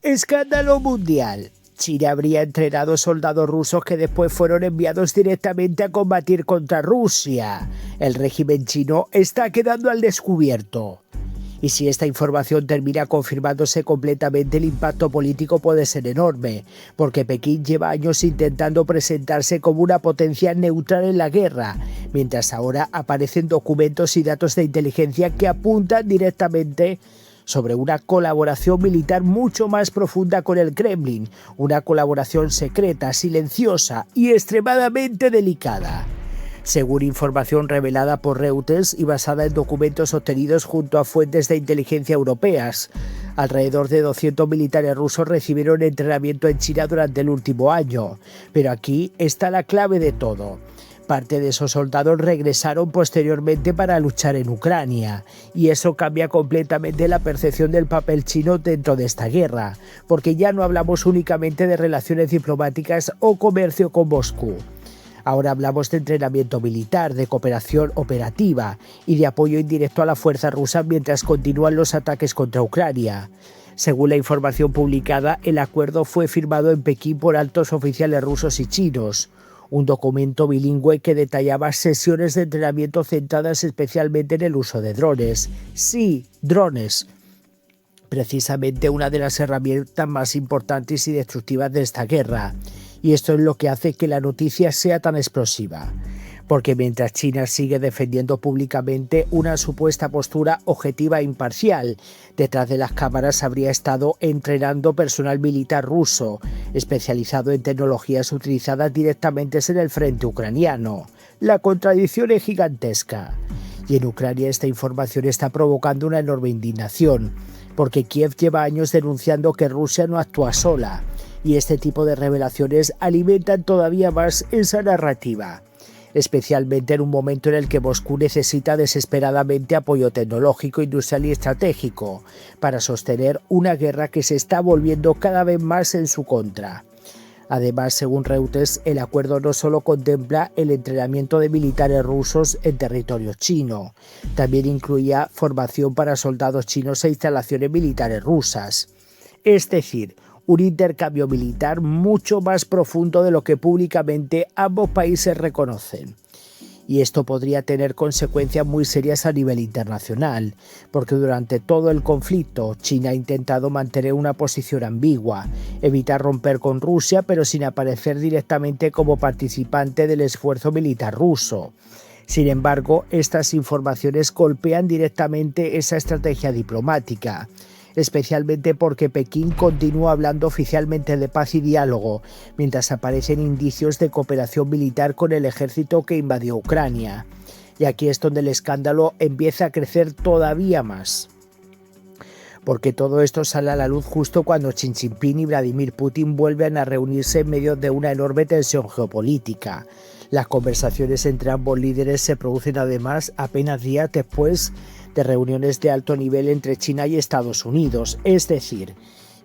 Escándalo mundial. China habría entrenado soldados rusos que después fueron enviados directamente a combatir contra Rusia. El régimen chino está quedando al descubierto. Y si esta información termina confirmándose completamente, el impacto político puede ser enorme, porque Pekín lleva años intentando presentarse como una potencia neutral en la guerra, mientras ahora aparecen documentos y datos de inteligencia que apuntan directamente sobre una colaboración militar mucho más profunda con el Kremlin, una colaboración secreta, silenciosa y extremadamente delicada. Según información revelada por Reuters y basada en documentos obtenidos junto a fuentes de inteligencia europeas, alrededor de 200 militares rusos recibieron entrenamiento en China durante el último año. Pero aquí está la clave de todo. Parte de esos soldados regresaron posteriormente para luchar en Ucrania, y eso cambia completamente la percepción del papel chino dentro de esta guerra, porque ya no hablamos únicamente de relaciones diplomáticas o comercio con Moscú. Ahora hablamos de entrenamiento militar, de cooperación operativa y de apoyo indirecto a la fuerza rusa mientras continúan los ataques contra Ucrania. Según la información publicada, el acuerdo fue firmado en Pekín por altos oficiales rusos y chinos. Un documento bilingüe que detallaba sesiones de entrenamiento centradas especialmente en el uso de drones. Sí, drones. Precisamente una de las herramientas más importantes y destructivas de esta guerra. Y esto es lo que hace que la noticia sea tan explosiva. Porque mientras China sigue defendiendo públicamente una supuesta postura objetiva e imparcial, detrás de las cámaras habría estado entrenando personal militar ruso, especializado en tecnologías utilizadas directamente en el frente ucraniano. La contradicción es gigantesca. Y en Ucrania esta información está provocando una enorme indignación, porque Kiev lleva años denunciando que Rusia no actúa sola, y este tipo de revelaciones alimentan todavía más esa narrativa, especialmente en un momento en el que Moscú necesita desesperadamente apoyo tecnológico, industrial y estratégico para sostener una guerra que se está volviendo cada vez más en su contra. Además, según Reuters, el acuerdo no solo contempla el entrenamiento de militares rusos en territorio chino, también incluía formación para soldados chinos e instalaciones militares rusas. Es decir, un intercambio militar mucho más profundo de lo que públicamente ambos países reconocen. Y esto podría tener consecuencias muy serias a nivel internacional, porque durante todo el conflicto China ha intentado mantener una posición ambigua, evitar romper con Rusia pero sin aparecer directamente como participante del esfuerzo militar ruso. Sin embargo, estas informaciones golpean directamente esa estrategia diplomática, especialmente porque Pekín continúa hablando oficialmente de paz y diálogo, mientras aparecen indicios de cooperación militar con el ejército que invadió Ucrania. Y aquí es donde el escándalo empieza a crecer todavía más. Porque todo esto sale a la luz justo cuando Xi Jinping y Vladimir Putin vuelven a reunirse en medio de una enorme tensión geopolítica. Las conversaciones entre ambos líderes se producen además apenas días después de reuniones de alto nivel entre China y Estados Unidos, es decir,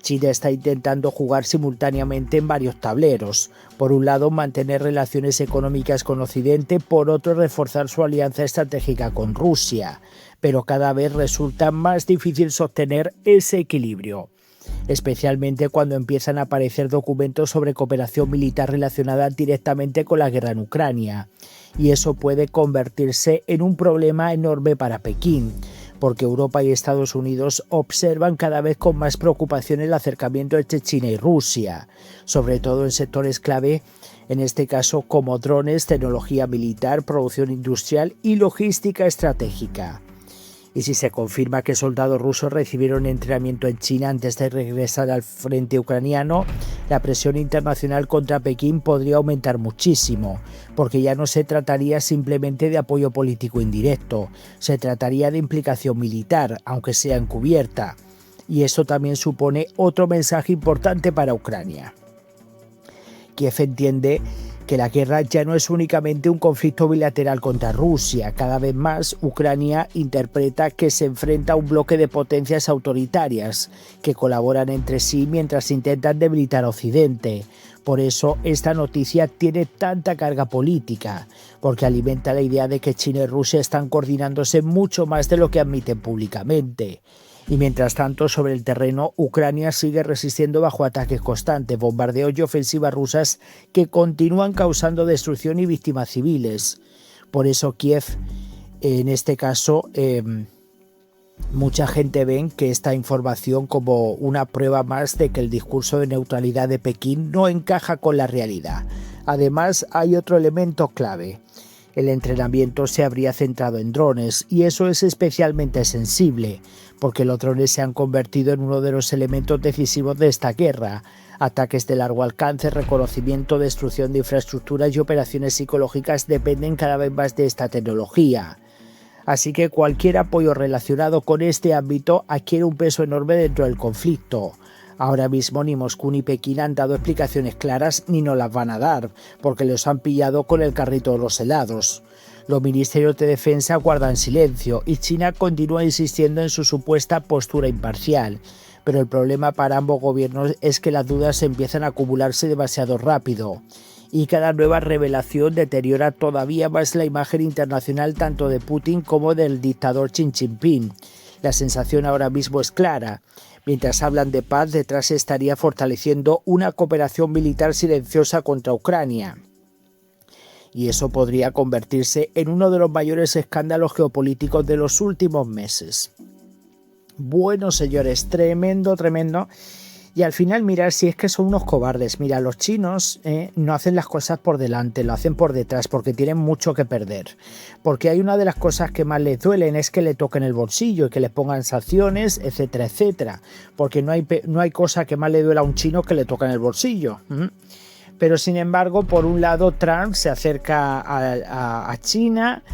China está intentando jugar simultáneamente en varios tableros. Por un lado, mantener relaciones económicas con Occidente, por otro, reforzar su alianza estratégica con Rusia. Pero cada vez resulta más difícil sostener ese equilibrio, especialmente cuando empiezan a aparecer documentos sobre cooperación militar relacionada directamente con la guerra en Ucrania. Y eso puede convertirse en un problema enorme para Pekín, porque Europa y Estados Unidos observan cada vez con más preocupación el acercamiento entre China y Rusia, sobre todo en sectores clave, en este caso como drones, tecnología militar, producción industrial y logística estratégica. Y si se confirma que soldados rusos recibieron entrenamiento en China antes de regresar al frente ucraniano, la presión internacional contra Pekín podría aumentar muchísimo, porque ya no se trataría simplemente de apoyo político indirecto, se trataría de implicación militar, aunque sea encubierta. Y eso también supone otro mensaje importante para Ucrania. Kiev entiende que la guerra ya no es únicamente un conflicto bilateral contra Rusia. Cada vez más, Ucrania interpreta que se enfrenta a un bloque de potencias autoritarias que colaboran entre sí mientras intentan debilitar a Occidente. Por eso, esta noticia tiene tanta carga política, porque alimenta la idea de que China y Rusia están coordinándose mucho más de lo que admiten públicamente. Y mientras tanto, sobre el terreno, Ucrania sigue resistiendo bajo ataques constantes, bombardeos y ofensivas rusas que continúan causando destrucción y víctimas civiles. Por eso Kiev, en este caso, mucha gente ve que esta información como una prueba más de que el discurso de neutralidad de Pekín no encaja con la realidad. Además, hay otro elemento clave. El entrenamiento se habría centrado en drones y eso es especialmente sensible, porque los drones se han convertido en uno de los elementos decisivos de esta guerra. Ataques de largo alcance, reconocimiento, destrucción de infraestructuras y operaciones psicológicas dependen cada vez más de esta tecnología. Así que cualquier apoyo relacionado con este ámbito adquiere un peso enorme dentro del conflicto. Ahora mismo ni Moscú ni Pekín han dado explicaciones claras ni nos las van a dar, porque los han pillado con el carrito de los helados. Los ministerios de defensa guardan silencio y China continúa insistiendo en su supuesta postura imparcial. Pero el problema para ambos gobiernos es que las dudas empiezan a acumularse demasiado rápido. Y cada nueva revelación deteriora todavía más la imagen internacional tanto de Putin como del dictador Xi Jinping. La sensación ahora mismo es clara. Mientras hablan de paz, detrás se estaría fortaleciendo una cooperación militar silenciosa contra Ucrania. Y eso podría convertirse en uno de los mayores escándalos geopolíticos de los últimos meses. Bueno, señores, tremendo. Y al final, mirad, si es que son unos cobardes. Mira, los chinos no hacen las cosas por delante, lo hacen por detrás porque tienen mucho que perder. Porque hay una de las cosas que más les duelen es que le toquen el bolsillo y que les pongan sanciones, etcétera, etcétera. Porque no hay cosa que más le duela a un chino que le toquen el bolsillo. Pero sin embargo, por un lado, Trump se acerca a China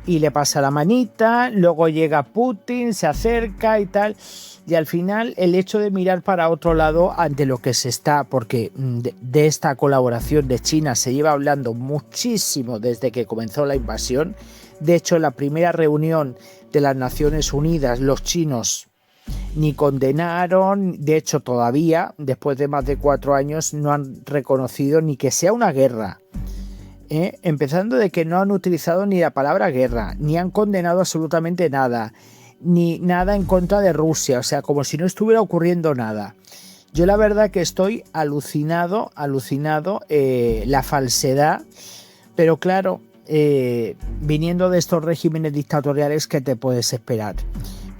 y le pasa la manita, luego llega Putin, se acerca y tal. Y al final el hecho de mirar para otro lado ante lo que se está, porque de esta colaboración de China se lleva hablando muchísimo desde que comenzó la invasión. De hecho, en la primera reunión de las Naciones Unidas, los chinos ni condenaron, de hecho todavía, después de más de 4 años, no han reconocido ni que sea una guerra. Empezando de que no han utilizado ni la palabra guerra, ni han condenado absolutamente nada, ni nada en contra de Rusia, o sea, como si no estuviera ocurriendo nada. Yo la verdad que estoy alucinado, la falsedad, pero claro, viniendo de estos regímenes dictatoriales, ¿qué te puedes esperar?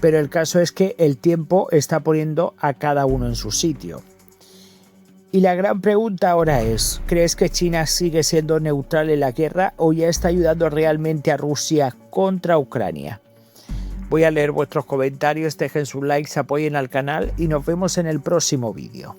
Pero el caso es que el tiempo está poniendo a cada uno en su sitio. Y la gran pregunta ahora es, ¿crees que China sigue siendo neutral en la guerra o ya está ayudando realmente a Rusia contra Ucrania? Voy a leer vuestros comentarios, dejen sus likes, apoyen al canal y nos vemos en el próximo vídeo.